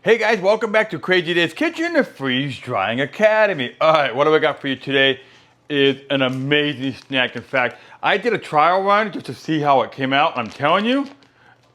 Hey guys, welcome back to Crazy Dave's Kitchen, the Freeze Drying Academy. All right, what do I got for you today is an amazing snack. In fact, I did a trial run just to see how it came out. I'm telling you,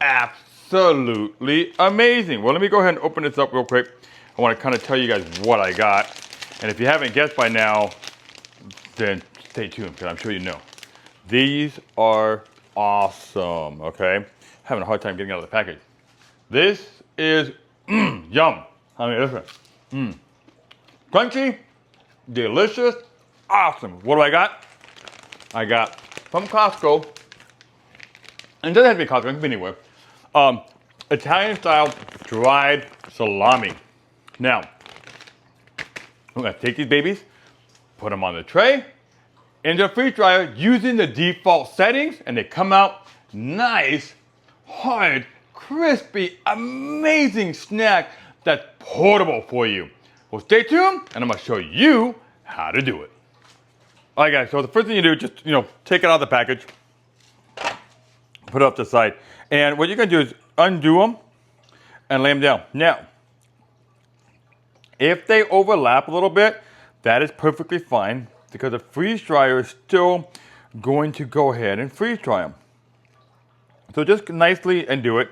absolutely amazing. Well, let me go ahead and open this up real quick. I want to kind of tell you guys what I got. And if you haven't guessed by now, then stay tuned because I'm sure you know. These are awesome, okay? Having a hard time getting out of the package. This is yum. I mean, listen. Crunchy, delicious, awesome. What do I got? I got from Costco, and it doesn't have to be Costco, it can be anywhere. Italian style dried salami. Now, I'm gonna take these babies, put them on the tray, into the freeze dryer using the default settings, and they come out nice, hard, crispy, amazing snack that's portable for you. Well, stay tuned, and I'm gonna show you how to do it. All right, guys, so the first thing you do, just, take it out of the package, put it up to the side, and what you're gonna do is undo them and lay them down. Now, if they overlap a little bit, that is perfectly fine because the freeze dryer is still going to go ahead and freeze dry them. So just nicely undo it.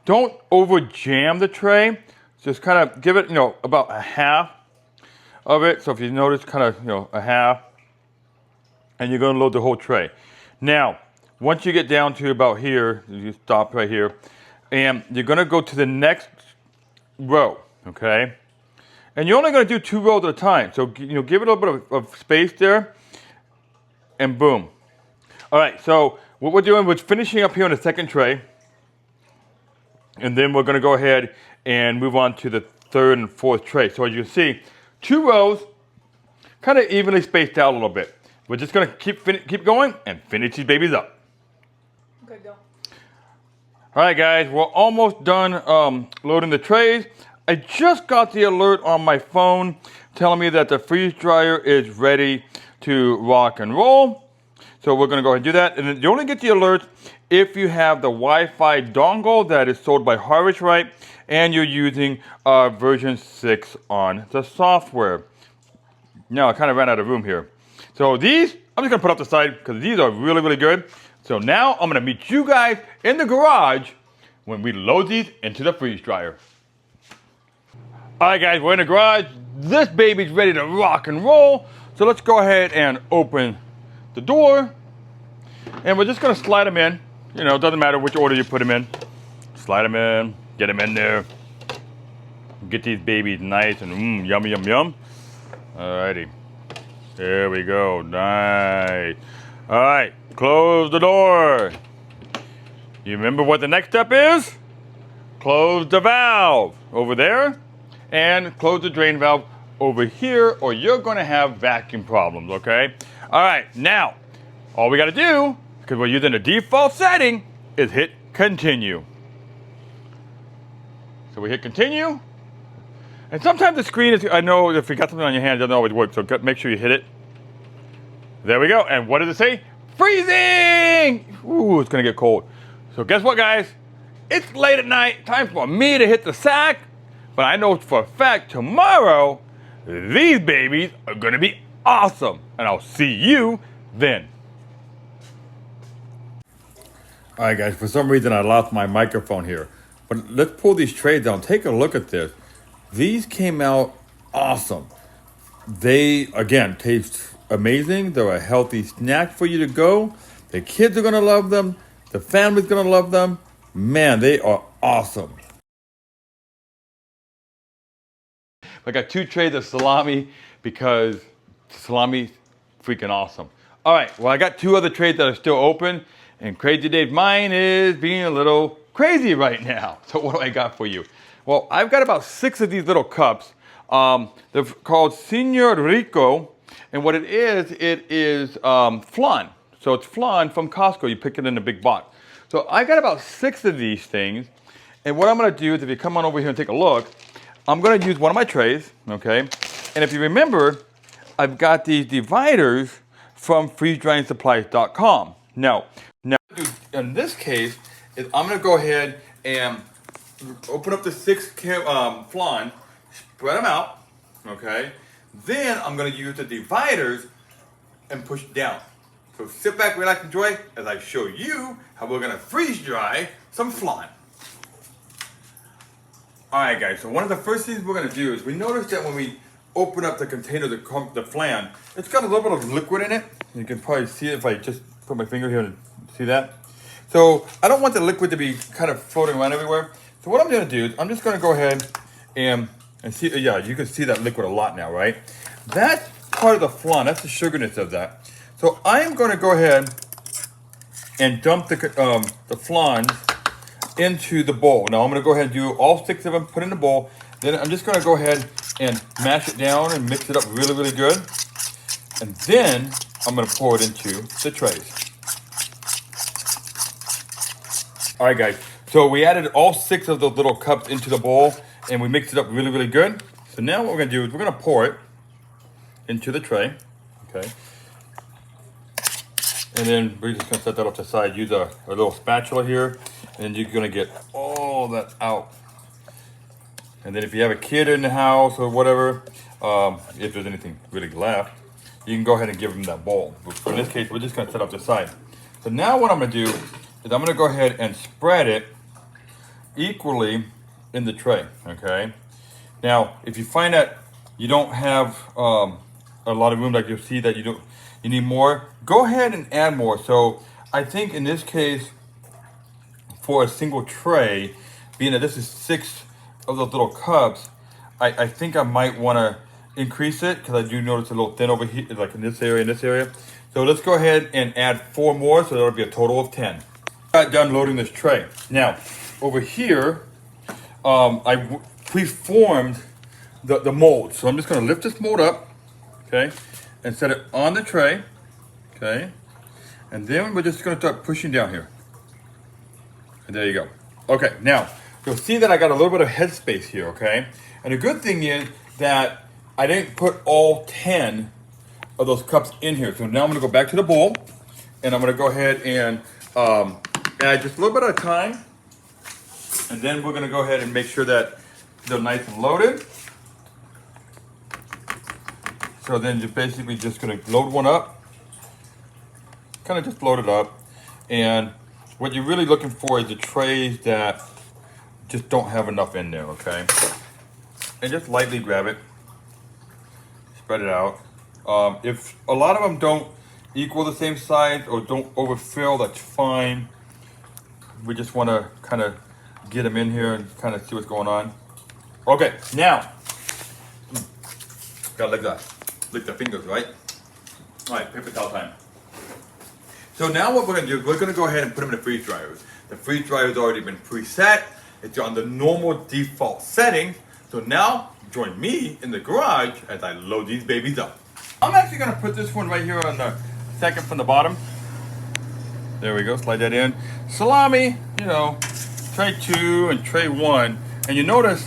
Don't over jam the tray. Just kind of give it, about a half of it. So if you notice, kind of, a half, and you're going to load the whole tray. Now, once you get down to about here, you stop right here, and you're going to go to the next row, okay? And you're only going to do 2 rows at a time. So, give it a little bit of space there, and boom. All right, so what we're doing, we're finishing up here on the second tray. And then we're going to go ahead and move on to the third and fourth tray. So as you can see, 2 rows, kind of evenly spaced out a little bit. We're just going to keep going and finish these babies up. Okay, go. All right, guys, we're almost done loading the trays. I just got the alert on my phone telling me that the freeze dryer is ready to rock and roll. So we're going to go ahead and do that. And you only get the alerts if you have the Wi-Fi dongle that is sold by Harvest Right and you're using version 6 on the software. Now, I kind of ran out of room here. So these, I'm just going to put up the side because these are really, really good. So now I'm going to meet you guys in the garage when we load these into the freeze dryer. All right, guys, we're in the garage. This baby's ready to rock and roll. So let's go ahead and open the door. And we're just going to slide them in. It doesn't matter which order you put them in. Slide them in, get them in there. Get these babies nice and yummy, yum, yum. Alrighty. There we go, nice. All right, close the door. You remember what the next step is? Close the valve over there and close the drain valve over here or you're gonna have vacuum problems, okay? All right, now, all we gotta do, because we're using the default setting, is hit continue. So we hit continue. And sometimes the screen is, I know if you got something on your hand, it doesn't always work, so make sure you hit it. There we go. And what does it say? Freezing! Ooh, it's gonna get cold. So guess what, guys? It's late at night, time for me to hit the sack. But I know for a fact tomorrow, these babies are gonna be awesome. And I'll see you then. All right, guys, for some reason I lost my microphone here. But let's pull these trays down. Take a look at this. These came out awesome. They, again, taste amazing. They're a healthy snack for you to go. The kids are going to love them. The family's going to love them. Man, they are awesome. I got 2 trays of salami because salami's freaking awesome. All right, well, I got 2 other trays that are still open. And Crazy Dave, mine is being a little crazy right now. So what do I got for you? Well, I've got about 6 of these little cups. They're called Señor Rico. And what it is flan. So it's flan from Costco. You pick it in a big box. So I got about 6 of these things. And what I'm going to do is if you come on over here and take a look, I'm going to use one of my trays, okay? And if you remember, I've got these dividers from freezedryingsupplies.com. Now, in this case, I'm going to go ahead and open up the 6 flan, spread them out, okay? Then I'm gonna use the dividers and push down. So sit back, relax, enjoy as I show you how we're gonna freeze dry some flan. Alright guys, so one of the first things we're gonna do is we notice that when we open up the container, the flan, it's got a little bit of liquid in it. You can probably see it if I just put my finger here and see that. So I don't want the liquid to be kind of floating around everywhere. So what I'm gonna do is I'm just gonna go ahead and see, yeah, you can see that liquid a lot now, right? That's part of the flan, that's the sugarness of that. So I am gonna go ahead and dump the flan into the bowl. Now I'm gonna go ahead and do all 6 of them, put in the bowl. Then I'm just gonna go ahead and mash it down and mix it up really, really good. And then I'm gonna pour it into the trays. All right, guys. So we added all 6 of those little cups into the bowl and we mixed it up really, really good. So now what we're gonna do is we're gonna pour it into the tray, okay? And then we're just gonna set that off to the side. Use a little spatula here, and then you're gonna get all that out. And then if you have a kid in the house or whatever, if there's anything really left, you can go ahead and give them that bowl. But in this case, we're just gonna set off to the side. So now what I'm gonna do is I'm gonna go ahead and spread it equally in the tray, okay? Now, if you find that you don't have a lot of room, like you'll see that you need more, go ahead and add more. So I think in this case, for a single tray, being that this is 6 of those little cups, I think I might want to increase it because I do notice a little thin over here, like in this area, So let's go ahead and add 4 more, so that'll be a total of 10. Got done loading this tray. Now, over here, I preformed the mold. So I'm just gonna lift this mold up, okay, and set it on the tray, okay, and then we're just gonna start pushing down here. And there you go. Okay, now, you'll see that I got a little bit of headspace here, okay? And the good thing is that I didn't put all 10 of those cups in here. So now I'm gonna go back to the bowl, and I'm gonna go ahead and add just a little bit at a time. And then we're gonna go ahead and make sure that they're nice and loaded. So then you're basically just gonna load one up, kind of just load it up. And what you're really looking for is the trays that just don't have enough in there, okay? And just lightly grab it, spread it out. If a lot of them don't equal the same size or don't overfill, that's fine. We just wanna kind of get them in here and kind of see what's going on. Okay, now, gotta lick the fingers, right? All right, paper towel time. So now what we're gonna do is we're gonna go ahead and put them in the freeze dryers. The freeze dryer has already been preset. It's on the normal default setting. So now, join me in the garage as I load these babies up. I'm actually gonna put this one right here on the second from the bottom. There we go, slide that in. Salami, you know, tray 2 and tray 1. And you notice,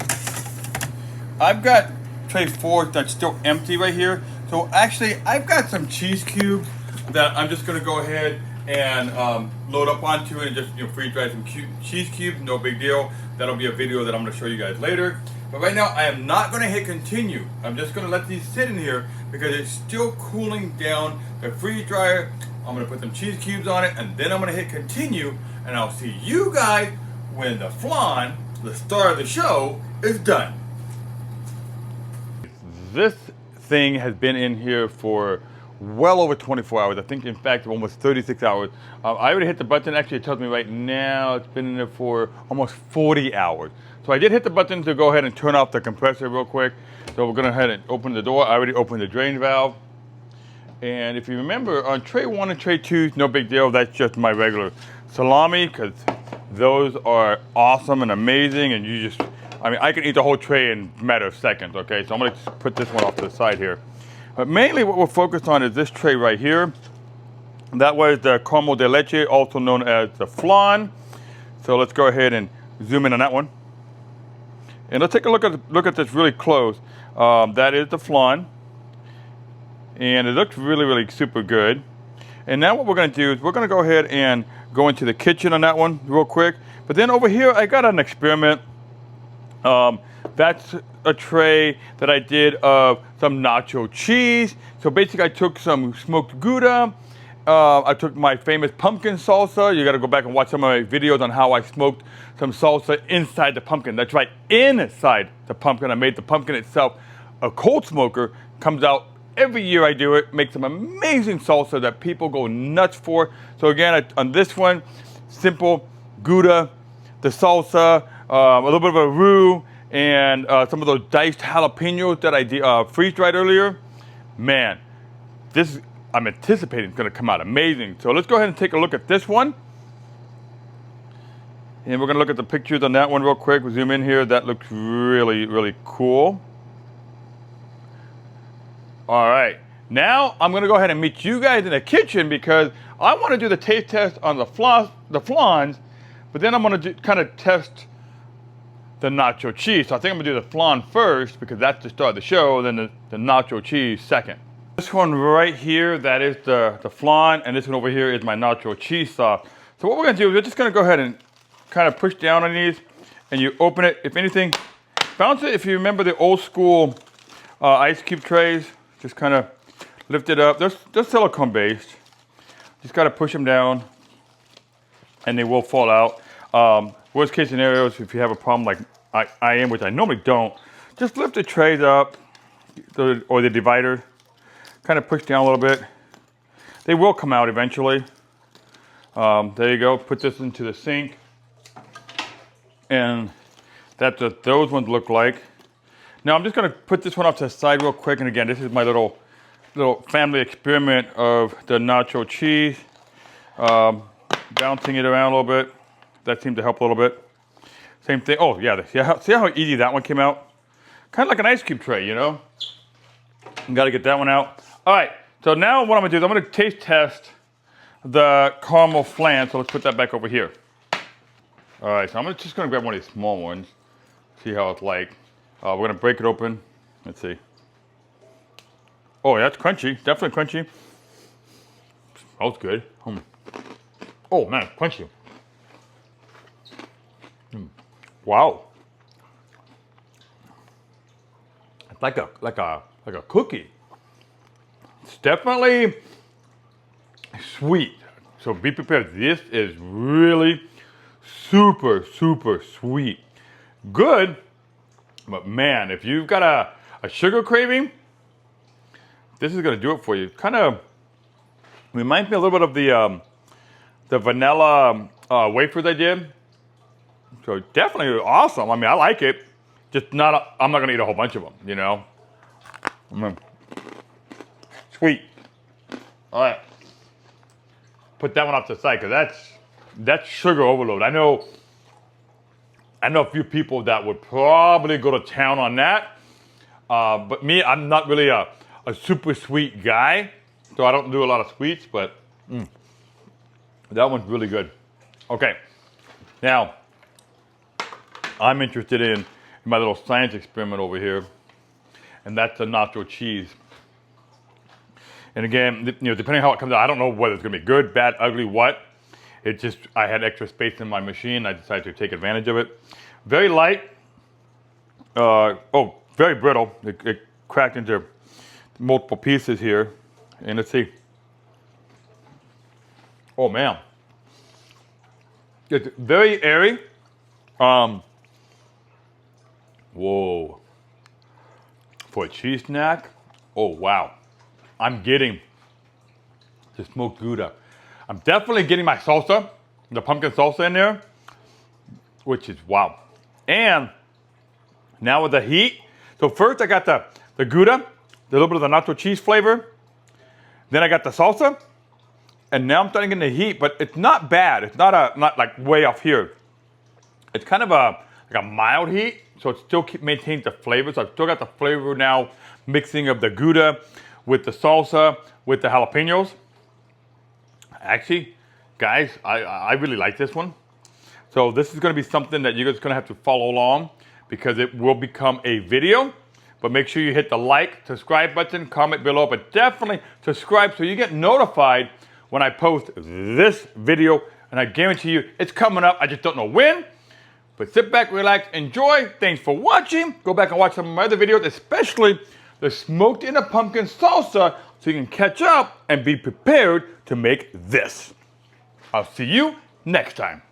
I've got tray 4 that's still empty right here. So actually, I've got some cheese cubes that I'm just gonna go ahead and load up onto it and just freeze dry some cheese cubes, no big deal. That'll be a video that I'm gonna show you guys later. But right now, I am not gonna hit continue. I'm just gonna let these sit in here because it's still cooling down the freeze dryer. I'm gonna put some cheese cubes on it and then I'm gonna hit continue and I'll see you guys when the flan, the star of the show, is done. This thing has been in here for well over 24 hours. I think, in fact, almost 36 hours. I already hit the button. Actually, it tells me right now it's been in there for almost 40 hours. So I did hit the button to go ahead and turn off the compressor real quick. So we're going to go ahead and open the door. I already opened the drain valve. And if you remember, on tray 1 and tray 2, no big deal. That's just my regular salami because those are awesome and amazing. And you just, I mean, I can eat the whole tray in a matter of seconds, okay? So I'm going to put this one off to the side here. But mainly what we're focused on is this tray right here. That was the caramel de leche, also known as the flan. So let's go ahead and zoom in on that one. And let's take a look at this really close. That is the flan. And it looks really, really super good. And now what we're gonna do is we're gonna go ahead and go into the kitchen on that one real quick. But then over here, I got an experiment. That's a tray that I did of some nacho cheese. So basically I took some smoked Gouda. I took my famous pumpkin salsa. You got to go back and watch some of my videos on how I smoked some salsa inside the pumpkin. That's right, inside the pumpkin. I made the pumpkin itself a cold smoker. Comes out every year I do it. Makes some amazing salsa that people go nuts for. So again, on this one, simple Gouda, the salsa, a little bit of a roux, and some of those diced jalapenos that I freeze dried earlier. Man, this I'm anticipating it's going to come out amazing. So let's go ahead and take a look at this one. And we're going to look at the pictures on that one real quick. We'll zoom in here. That looks really, really cool. All right. Now I'm going to go ahead and meet you guys in the kitchen because I want to do the taste test on the flans, but then I'm going to kind of test the nacho cheese. So I think I'm going to do the flan first because that's the start of the show, then the nacho cheese second. This one right here, that is the flan, and this one over here is my nacho cheese sauce. So what we're gonna do is we're just gonna go ahead and kind of push down on these, and you open it. If anything, bounce it. If you remember the old school ice cube trays, just kind of lift it up. They're silicone based. Just gotta push them down, and they will fall out. Worst case scenarios, if you have a problem like I am, which I normally don't, just lift the trays up, or the divider. Kind of push down a little bit. They will come out eventually. There you go. Put this into the sink. And that's what those ones look like. Now I'm just going to put this one off to the side real quick. And again, this is my little family experiment of the nacho cheese. Bouncing it around a little bit. That seemed to help a little bit. Same thing. Oh yeah, see how easy that one came out? Kind of like an ice cube tray, you know? Got to get that one out. All right, so now what I'm gonna do is I'm gonna taste test the caramel flan. So let's put that back over here. All right, so I'm just gonna grab one of these small ones, see how it's like. We're gonna break it open. Let's see. Oh, that's crunchy, definitely crunchy. Smells good. Oh man, crunchy. Wow. It's like a cookie. It's definitely sweet. So be prepared. This is really super, super sweet. Good, but man, if you've got a sugar craving, this is gonna do it for you. Kind of reminds me a little bit of the vanilla wafers I did. So definitely awesome. I mean, I like it. Just I'm not gonna eat a whole bunch of them, you know. Sweet. All right. Put that one off to the side because that's sugar overload. I know a few people that would probably go to town on that. But me, I'm not really a super sweet guy, so I don't do a lot of sweets. But that one's really good. Okay. Now I'm interested in my little science experiment over here, and that's the nacho cheese. And again, you know, depending on how it comes out, I don't know whether it's gonna be good, bad, ugly, what. It just, I had extra space in my machine. I decided to take advantage of it. Very light. Very brittle. It cracked into multiple pieces here. And let's see. Oh man. It's very airy. Whoa. For a cheese snack, oh wow. I'm getting the smoked Gouda. I'm definitely getting my salsa, the pumpkin salsa in there, which is wow. And now with the heat, so first I got the Gouda, the little bit of the nacho cheese flavor. Then I got the salsa, and now I'm starting to get the heat, but it's not bad. It's not like way off here. It's kind of like a mild heat, so it still maintains the flavor. So I've still got the flavor now, mixing of the Gouda with the salsa, with the jalapenos. Actually, guys, I really like this one. So this is gonna be something that you're just gonna have to follow along because it will become a video. But make sure you hit the like, subscribe button, comment below, but definitely subscribe so you get notified when I post this video. And I guarantee you, it's coming up. I just don't know when, But sit back, relax, enjoy. Thanks for watching. Go back and watch some of my other videos, especially the smoked in a pumpkin salsa, so you can catch up and be prepared to make this. I'll see you next time.